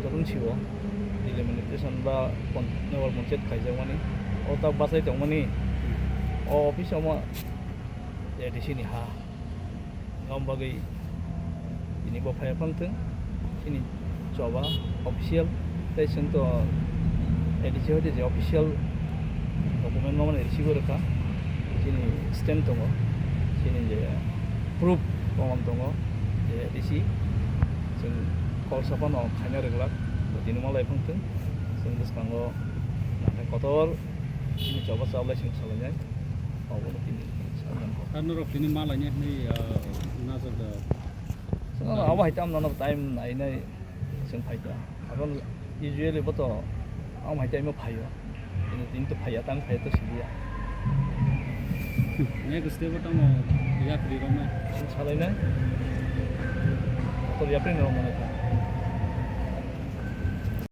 jatun chibo delimitation ba newal monchet khaijak o ta basai tongmani o office ma ADC ni ha ngam bagai ini bo phaya pangthung ini joba official tai to ADC hote je official document ma mane receive rakha sini stamp tongo sini je proof pamam tongo je ADC जों कल साफानाव खायनो रेगुलार दिनै मालाय फंथों जों गोसोखांगौ नाथाय कतर दिनै जबा जाब्लाय जों सालायनाय मावबो दिनै सालायनांगौ karena rok ini malahnya nih nazar dah जों आवा हायता आमना टाइम नायनाय जों फायदा आगोल इउजुअली बतो आम हायता इमो फायो दिन तो फाया तां फाया तो cilia ini gusti pertama ya beli rumah जों सालायनाय कतर याप्रिन रमना